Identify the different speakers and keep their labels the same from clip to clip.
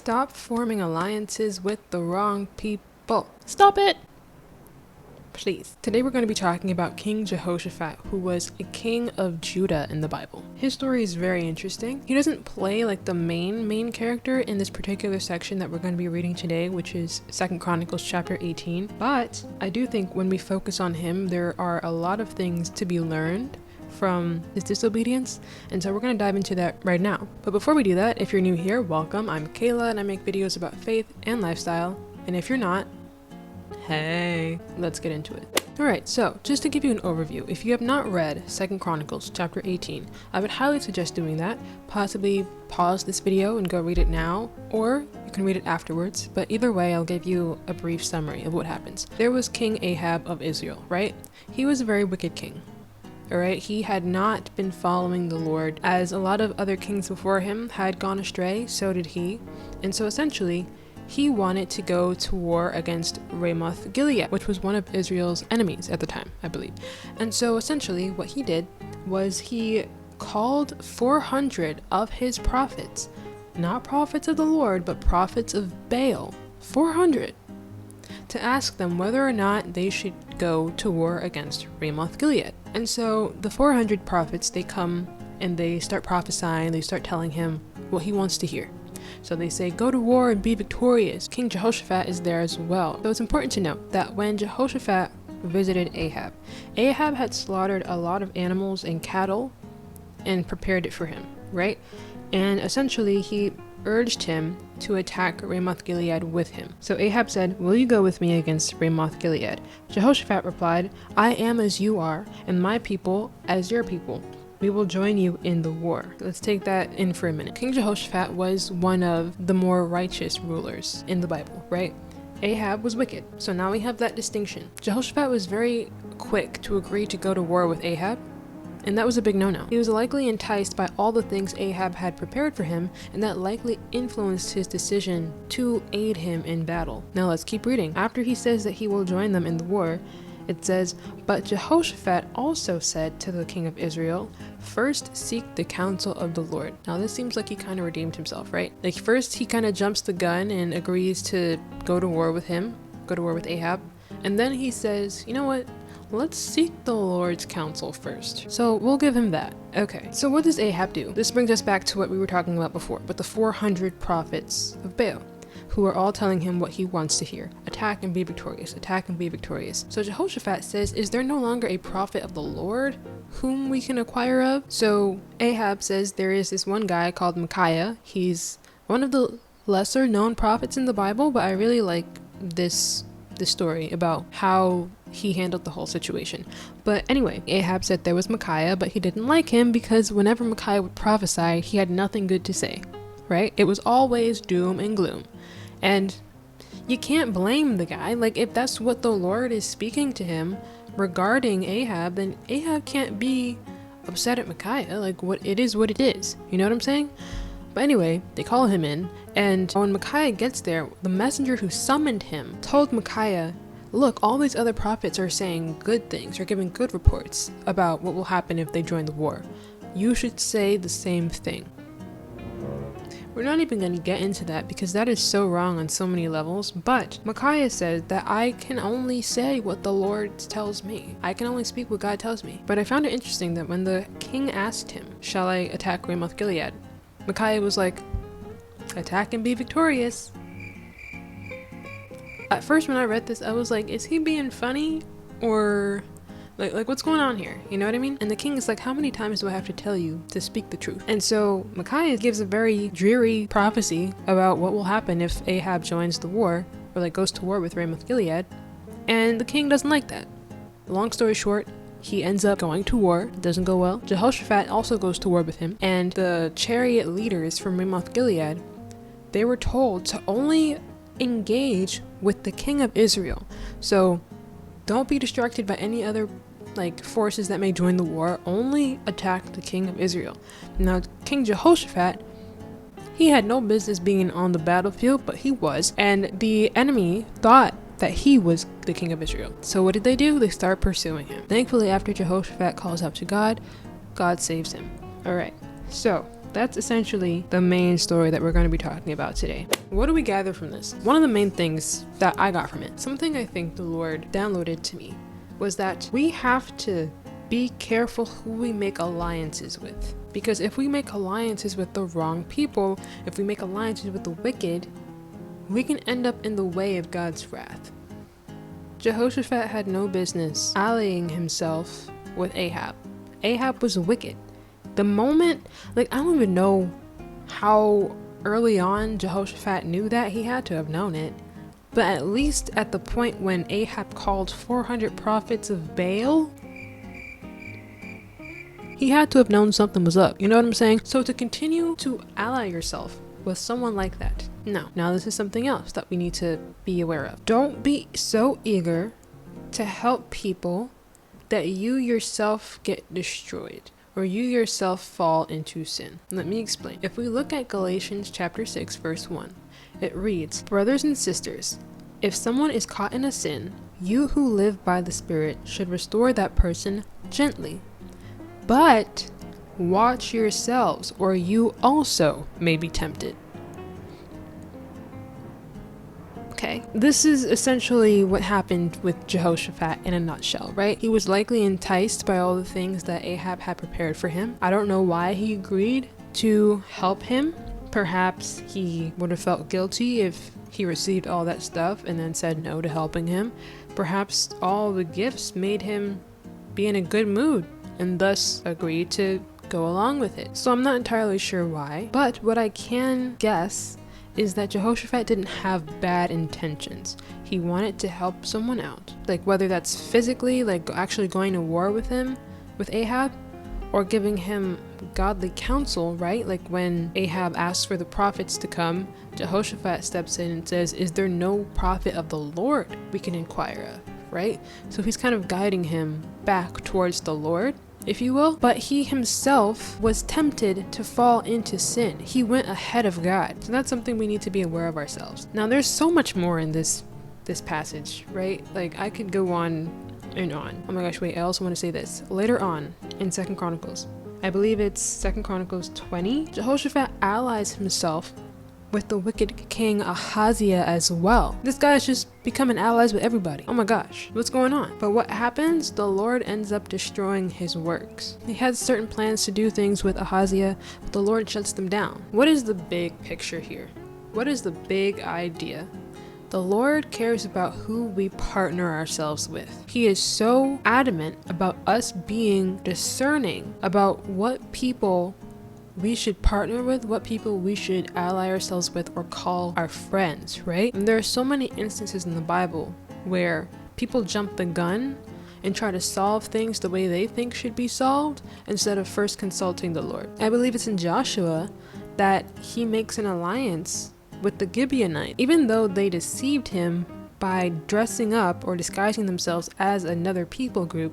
Speaker 1: Stop forming alliances with the wrong people. Stop it! Please. Today we're going to be talking about King Jehoshaphat, who was a king of Judah in the Bible. His story is very interesting. He doesn't play like the main character in this particular section that we're going to be reading today, which is 2 Chronicles chapter 18. But I do think when we focus on him, there are a lot of things to be learned from his disobedience, and so we're going to dive into that right now. But before we do that, if you're new here, welcome. I'm Kayla and I make videos about faith and lifestyle, and if you're not, hey, let's get into it. Alright, so just to give you an overview, if you have not read 2 Chronicles chapter 18, I would highly suggest doing that. Possibly pause this video and go read it now, or you can read it afterwards, but either way I'll give you a brief summary of what happens. There was King Ahab of Israel, right? He was a very wicked king. Alright, he had not been following the Lord, as a lot of other kings before him had gone astray, so did he. And so essentially, he wanted to go to war against Ramoth Gilead, which was one of Israel's enemies at the time, I believe. And so essentially what he did was he called 400 of his prophets, not prophets of the Lord, but prophets of Baal, 400, to ask them whether or not they should go to war against Ramoth Gilead. And so the 400 prophets, they come and they start prophesying, they start telling him what he wants to hear. So they say, go to war and be victorious. King Jehoshaphat is there as well. So it's important to note that when Jehoshaphat visited Ahab, Ahab had slaughtered a lot of animals and cattle and prepared it for him, right? And essentially he urged him to attack Ramoth Gilead with him. So Ahab said, will you go with me against Ramoth Gilead? Jehoshaphat replied, I am as you are, and my people as your people. We will join you in the war. Let's take that in for a minute. King Jehoshaphat was one of the more righteous rulers in the Bible, right? Ahab was wicked, so now we have that distinction. Jehoshaphat was very quick to agree to go to war with Ahab, and that was a big no-no. He was likely enticed by all the things Ahab had prepared for him, and that likely influenced his decision to aid him in battle. Now let's keep reading. After he says that he will join them in the war, it says, but Jehoshaphat also said to the king of Israel, first seek the counsel of the Lord. Now this seems like he kind of redeemed himself, right? Like first he kind of jumps the gun and agrees to go to war with him, go to war with Ahab. And then he says, you know what? Let's seek the Lord's counsel first. So we'll give him that. Okay, so what does Ahab do? This brings us back to what we were talking about before, with the 400 prophets of Baal, who are all telling him what he wants to hear. Attack and be victorious, attack and be victorious. So Jehoshaphat says, is there no longer a prophet of the Lord whom we can acquire of? So Ahab says there is this one guy called Micaiah. He's one of the lesser known prophets in the Bible, but I really like this story about how he handled the whole situation. But anyway, Ahab said there was Micaiah, but he didn't like him because whenever Micaiah would prophesy, he had nothing good to say, right? It was always doom and gloom. And you can't blame the guy. Like, if that's what the Lord is speaking to him regarding Ahab, then Ahab can't be upset at Micaiah. Like, it is what it is. You know what I'm saying? But anyway, they call him in, and when Micaiah gets there, the messenger who summoned him told Micaiah, look, all these other prophets are saying good things, are giving good reports about what will happen if they join the war. You should say the same thing. We're not even going to get into that because that is so wrong on so many levels, but Micaiah said that I can only say what the Lord tells me. I can only speak what God tells me. But I found it interesting that when the king asked him, shall I attack Ramoth Gilead? Micaiah was like, attack and be victorious. At first when I read this, I was like, is he being funny? Or like what's going on here? You know what I mean? And the king is like, how many times do I have to tell you to speak the truth? And so Micaiah gives a very dreary prophecy about what will happen if Ahab joins the war, or like goes to war with Ramoth Gilead. And the king doesn't like that. Long story short, he ends up going to war. It doesn't go well. Jehoshaphat also goes to war with him. And the chariot leaders from Ramoth Gilead, they were told to only engage with the king of Israel. So don't be distracted by any other forces that may join the war. Only attack the king of Israel. Now King Jehoshaphat, he had no business being on the battlefield, but he was, and the enemy thought that he was the king of Israel. So what did they do? They start pursuing him. Thankfully, after Jehoshaphat calls out to God, God saves him. Alright, so That's essentially the main story that we're going to be talking about today. What do we gather from this? One of the main things that I got from it, something I think the Lord downloaded to me, was that we have to be careful who we make alliances with. Because if we make alliances with the wrong people, if we make alliances with the wicked, we can end up in the way of God's wrath. Jehoshaphat had no business allying himself with Ahab. Ahab was wicked. The moment, I don't even know how early on Jehoshaphat knew that. He had to have known it. But at least at the point when Ahab called 400 prophets of Baal, he had to have known something was up. You know what I'm saying? So to continue to ally yourself with someone like that, no. Now this is something else that we need to be aware of. Don't be so eager to help people that you yourself get destroyed, or you yourself fall into sin. Let me explain. If we look at Galatians chapter 6 verse 1, it reads, "Brothers and sisters, if someone is caught in a sin, you who live by the Spirit should restore that person gently. But watch yourselves, or you also may be tempted." Okay, this is essentially what happened with Jehoshaphat in a nutshell, right? He was likely enticed by all the things that Ahab had prepared for him. I don't know why he agreed to help him. Perhaps he would have felt guilty if he received all that stuff and then said no to helping him. Perhaps all the gifts made him be in a good mood and thus agreed to go along with it. So I'm not entirely sure why, but what I can guess is that Jehoshaphat didn't have bad intentions. He wanted to help someone out, whether that's physically, actually going to war with him, with Ahab, or giving him godly counsel, right? When Ahab asks for the prophets to come, Jehoshaphat steps in and says, "Is there no prophet of the Lord we can inquire of?" Right? So he's kind of guiding him back towards the Lord, if you will. But he himself was tempted to fall into sin. He went ahead of God. So that's something we need to be aware of ourselves. Now there's so much more in this passage, right? I could go on and on. Oh my gosh, wait, I also want to say this. Later on in 2 Chronicles, I believe it's 2 Chronicles 20, Jehoshaphat allies himself with the wicked King Ahaziah as well. This guy is just becoming allies with everybody. Oh my gosh, what's going on? But what happens? The Lord ends up destroying his works. He had certain plans to do things with Ahaziah, but the Lord shuts them down. What is the big picture here? What is the big idea? The Lord cares about who we partner ourselves with. He is so adamant about us being discerning about what people we should partner with, what people we should ally ourselves with or call our friends, right? And there are so many instances in the Bible where people jump the gun and try to solve things the way they think should be solved instead of first consulting the Lord. I believe it's in Joshua that he makes an alliance with the Gibeonites, even though they deceived him by dressing up or disguising themselves as another people group.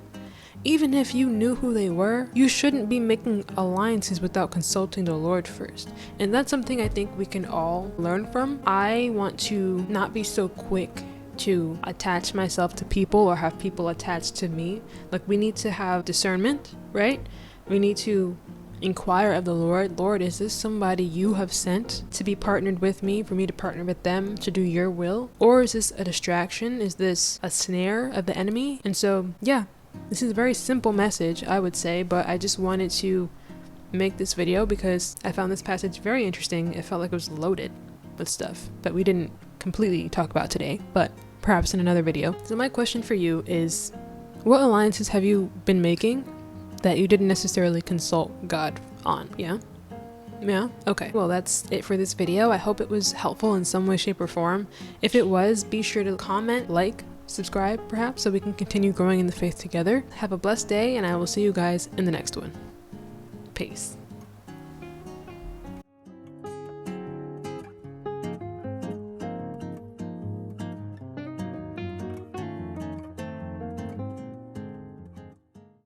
Speaker 1: Even if you knew who they were, you shouldn't be making alliances without consulting the Lord first. And that's something I think we can all learn from. I want to not be so quick to attach myself to people or have people attached to me. We need to have discernment, right? We need to inquire of the Lord. Lord, is this somebody you have sent to be partnered with me, for me to partner with them to do your will? Or is this a distraction? Is this a snare of the enemy? And so, yeah. This is a very simple message, I would say, but I just wanted to make this video because I found this passage very interesting. It felt like it was loaded with stuff that we didn't completely talk about today, but perhaps in another video. So my question for you is, what alliances have you been making that you didn't necessarily consult God on? Yeah? Okay. Well, that's it for this video. I hope it was helpful in some way, shape, or form. If it was, be sure to comment, subscribe perhaps, so we can continue growing in the faith together. Have a blessed day, and I will see you guys in the next one. Peace.